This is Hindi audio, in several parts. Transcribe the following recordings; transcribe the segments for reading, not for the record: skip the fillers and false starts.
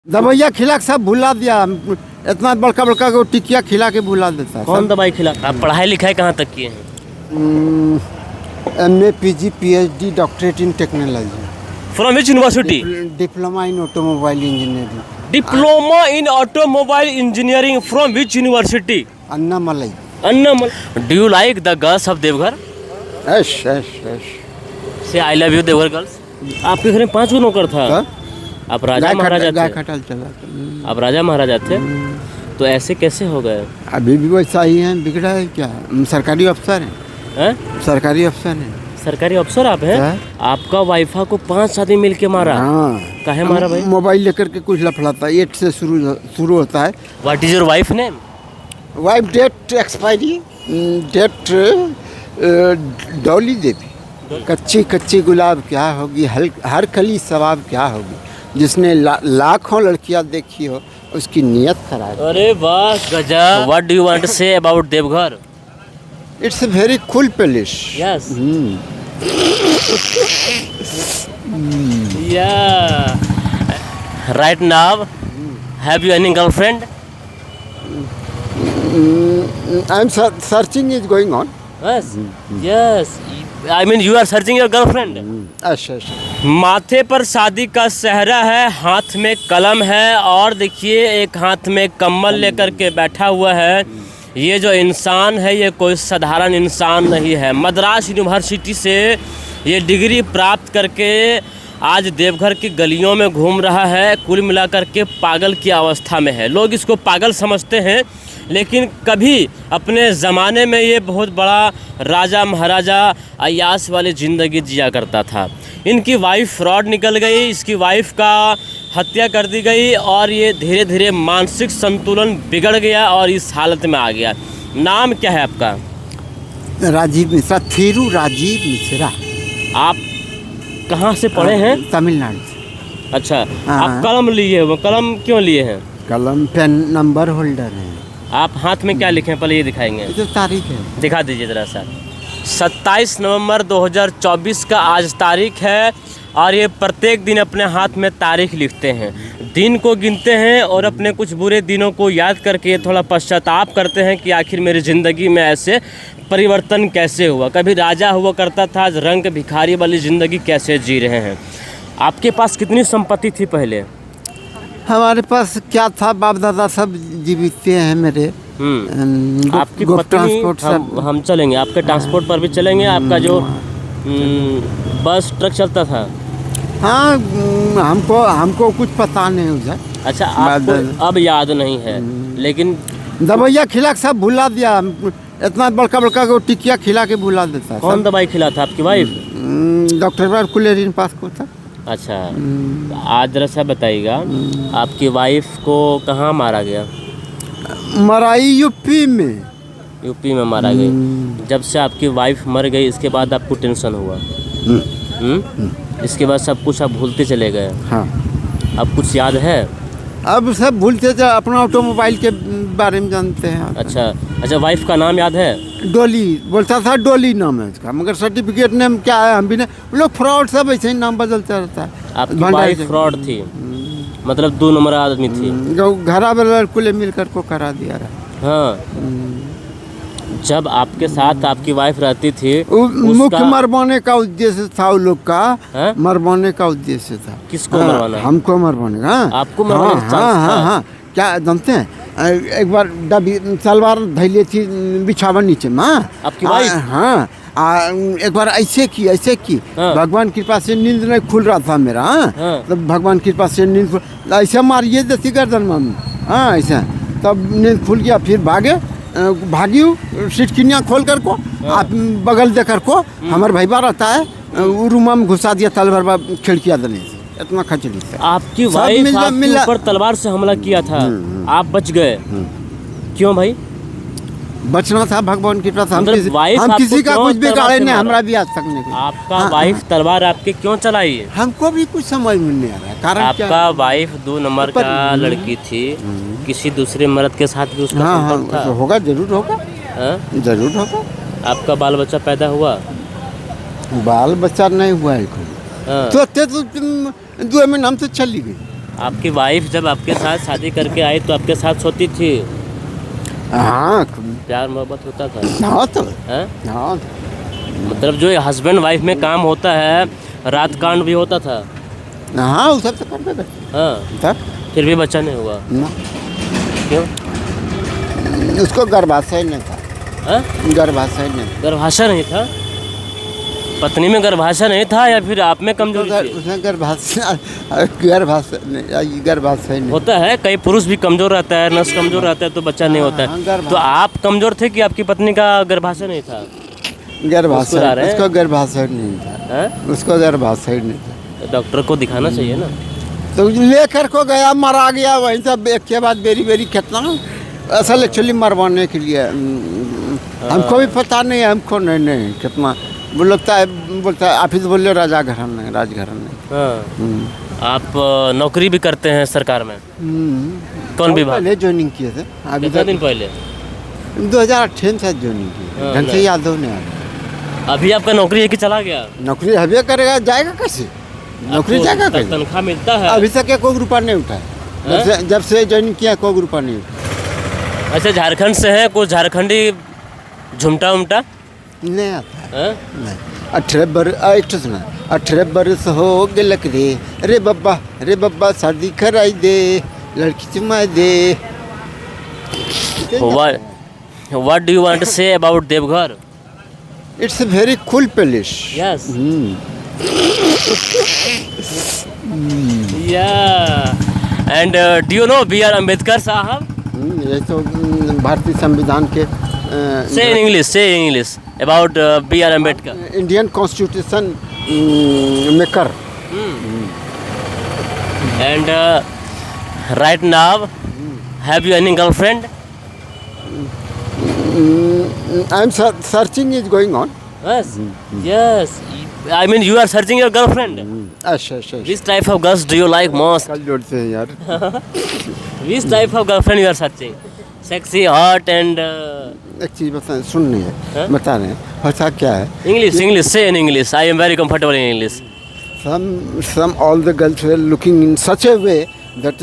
दवाइया खिला के सब भुला दिया। इतना बड़का बड़का को टिकिया खिला के भुला देता है। कौन दवाई खिला? आप पढ़ाई लिखाई कहाँ तक किए हैं? MA PG PhD doctorate in technology. From which university? Diploma in automobile engineering. Diploma in automobile engineering from which university? Annamalai. Annamalai. Do you like the girls of Deoghar? Yes yes yes. Say I love you Deoghar girls. आपके घर में 5 गो नौकर था? आप राजा महाराजा गाय थे? खटाल चला। आप राजा महाराजा थे? तो ऐसे कैसे हो गए? अभी भी वैसा ही है, बिगड़ा है क्या? सरकारी अफसर है। हैं? सरकारी अफसर है। सरकारी अफसर आप हैं? आपका वाइफा को 5 आदमी मिलके मारा? हाँ। काहे मारा भाई? मोबाइल लेकर के कुछ लफड़ाता है। 8 से शुरू होता है। What is your wife name? Wife date expiry date Dolly Devi. कच्ची कच्ची गुलाब क्या होगी, हर कली सवाब क्या होगी। जिसने लाखों लड़कियां देखी हो उसकी नियत खराब। अरे वाह गजब। What do you want to say about Deoghar? It's a very cool palace. Yes. Yeah right now have you any girlfriend? I am searching is going on. Yes yes. I mean you are searching your girlfriend? अच्छा अच्छा। माथे पर शादी का सेहरा है, हाथ में कलम है और देखिए एक हाथ में कम्बल लेकर के बैठा हुआ है। ये जो इंसान है ये कोई साधारण इंसान नहीं है। मद्रास यूनिवर्सिटी से ये डिग्री प्राप्त करके आज देवघर की गलियों में घूम रहा है। कुल मिलाकर के पागल की अवस्था में है। लोग इसको पागल समझते हैं, लेकिन कभी अपने ज़माने में ये बहुत बड़ा राजा महाराजा अय्याश वाली ज़िंदगी जिया करता था। इनकी वाइफ फ्रॉड निकल गई, इसकी वाइफ का हत्या कर दी गई और ये धीरे धीरे मानसिक संतुलन बिगड़ गया और इस हालत में आ गया। नाम क्या है आपका? राजीव मिश्रा। थीरू राजीव मिश्रा। आप कहाँ से पढ़े हैं? तमिलनाडु से। अच्छा। हाँ। आप कलम लिए हो? कलम क्यों लिए हैं? कलम पेन नंबर होल्डर है। आप हाथ में क्या लिखे हैं पहले ये दिखाएंगे? ये तो तारीख है। दिखा दीजिए ज़रा सा। 27 नवंबर 2024 का आज तारीख है और ये प्रत्येक दिन अपने हाथ में तारीख लिखते हैं, दिन को गिनते हैं और अपने कुछ बुरे दिनों को याद करके थोड़ा पश्चाताप करते हैं कि आखिर मेरी ज़िंदगी में ऐसे परिवर्तन कैसे हुआ। कभी राजा हुआ करता था, आज रंग भिखारी वाली ज़िंदगी कैसे जी रहे हैं। आपके पास कितनी संपत्ति थी पहले? हमारे पास क्या था, बाप दादा सब जीवित हैं मेरे। आपकी पत्नी? हम चलेंगे आपके ट्रांसपोर्ट पर भी चलेंगे। आपका जो बस ट्रक चलता था? हाँ। हमको कुछ पता नहीं उधर। अच्छा, आपको अब याद नहीं है, लेकिन दवाइया खिला के सब भुला दिया। इतना बड़का बड़का को टिकिया खिला के भुला देता है। कौन दवाई खिला था? आपकी वाइफ? डॉक्टर कुलेरिन पास को था। अच्छा। आज जरा सा बताइएगा, आपकी वाइफ को कहाँ मारा गया? मराई यूपी में। यूपी में मारा गई। जब से आपकी वाइफ मर गई इसके बाद आपको टेंशन हुआ? इसके बाद सब कुछ आप भूलते चले गए? हाँ। अब कुछ याद है? अब सब भूलते थे, अपना ऑटोमोबाइल के बारे में जानते हैं। अच्छा अच्छा। वाइफ का नाम याद है? डोली बोलता था, डोली नाम है उसका, मगर सर्टिफिकेट नेम क्या है हम भी नहीं। लोग फ्रॉड सब ऐसे ही नाम बदलता रहता है। आपकी वाइफ फ्रॉड थी? मतलब 2 नंबर आदमी थी? घरा वाले कुल मिलकर को करा दिया रहा। हाँ। जब आपके साथ आपकी वाइफ रहती थी मुख्य मरवाने का उद्देश्य था उन लोग का। मरवाने का उद्देश्य था। किसको मरवाना? हमको मरवाने का। आपको मरवाने का? हाँ। क्या जानते हैं, एक बार तलवार धैले थी बिछावन नीचे में आपकी वाइफ? हाँ। एक बार ऐसे की भगवान कृपा से नींद नहीं खुल रहा था मेरा। तो भगवान कृपा से नींद ऐसे मारिए देती गर्दन में। हाँ ऐसा, तब नींद खुल गया। फिर भागी सिटकिनिया खोल कर को आप बगल दे कर को हमारे भाई बार रहता है रूम में घुसा दिया तलवार खिड़किया देने से। इतना खचड़ी से आपकी वाइफ आपके ऊपर तलवार से हमला किया था, आप बच गए। क्यों भाई? बचना था, भगवान की प्रथा। हम किसी का कुछ बिगाड़े नहीं, हमारा भी आज तक नहीं। आपका वाइफ तलवार आपके क्यों चलाई है? हमको भी कुछ समझ में नहीं आ रहा है कारण। आपका वाइफ 2 नंबर का लड़की थी, किसी दूसरे मर्द के साथ भी उसका संपर्क था? होगा, जरूर होगा। जरूर होगा। आपका बाल बच्चा पैदा हुआ? बाल बच्चा नहीं हुआ है। तो 2 महीने हम तो चली गई। आपकी वाइफ जब आपके साथ शादी करके आई तो आपके साथ सोती थी? हाँ प्यार मोहब्बत होता था? हाँ तो हैं? हाँ मतलब जो हस्बैंड वाइफ में काम होता है, रात कांड भी होता था? हाँ वो सब तो करते थे। हाँ, तब फिर भी बच्चा नहीं हुआ? ना, क्यों? उसको गर्भाशय नहीं था। हाँ? गर्भाशय नहीं गर्भाशय नहीं था? पत्नी में गर्भाशय नहीं था या फिर आप में कमजोरी थी? उसमें गर्भाशय नहीं होता है, कई पुरुष भी कमजोर रहता है, नस कमजोर रहता है तो बच्चा नहीं होता हाँ, है। तो आप कमजोर थे कि आपकी पत्नी का गर्भाशय नहीं था? मुस्कुरा रहे हैं? उसको गर्भाशय नहीं था। हैं? उसको गर्भाशय नहीं था। तो डॉक्टर को दिखाना चाहिए ना। तो लेकर को गया, मरा गया वहीं सब एक के बाद बेरी बेरी कितना असल एक्चुअली मरवाने के लिए हमको भी पता नहीं, हमको नहीं कितना बोलता है आप ही तो बोल रहे हो राजघराना हाँ। आप नौकरी भी करते हैं सरकार में? कौन विभाग? पहले ज्वाइनिंग किए थे। अभी कितना दिन पहले? 2008 से ज्वाइनिंग की। हाँ, ढंग से याद हो नहीं। अभी आपका नौकरी है कि चला गया? नौकरी हवे करेगा, जाएगा कैसे? नौकरी आपको जाएगा कैसे? तनख्वाह मिलता है? अभी तक कोई रुपया नहीं उठाया। जब से ज्वाइनिंग किया कोई रुपया नहीं उठाया। अच्छा, झारखंड से है, कुछ झारखंडी झुमटा उमटा नहीं आता है। हैं? नहीं। 18 बरस हो गलक रे बब्बा शादी कराई दे, लड़की चुमा दे। What do you want to say about Devghar? It's a very cool place. Yes. Yeah. And do you know B.R. Ambedkar साहब? ये तो भारतीय संविधान के Say in English about B.R. Ambedkar. Indian constitution maker. And right now, have you any girlfriend? I am searching is going on. Yes. Yes. I mean, you are searching your girlfriend. अच्छा Which type of girls do you like most? कल जोड़ते हैं यार। Which type of girlfriend you are searching? Sexy, hot, and एक चीज बता, सुन नहीं है, हाँ? बता रहे हैं भाषा क्या है। English. Say in English. I am very comfortable in English. Some all the girls were looking in such a way that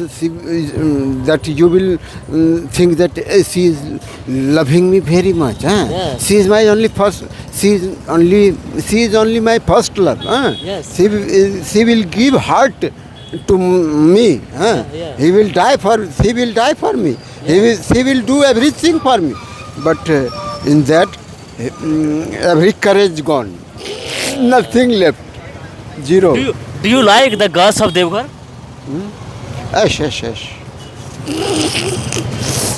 that you will think that she is loving me very much. Yes. She is my only first. She is only my first love. Yes. She will give heart to me. Yeah. She will die for me. She will do everything for me. But in that, every courage gone. Nothing left. Zero. Do you like the girls of Devghar? Yes.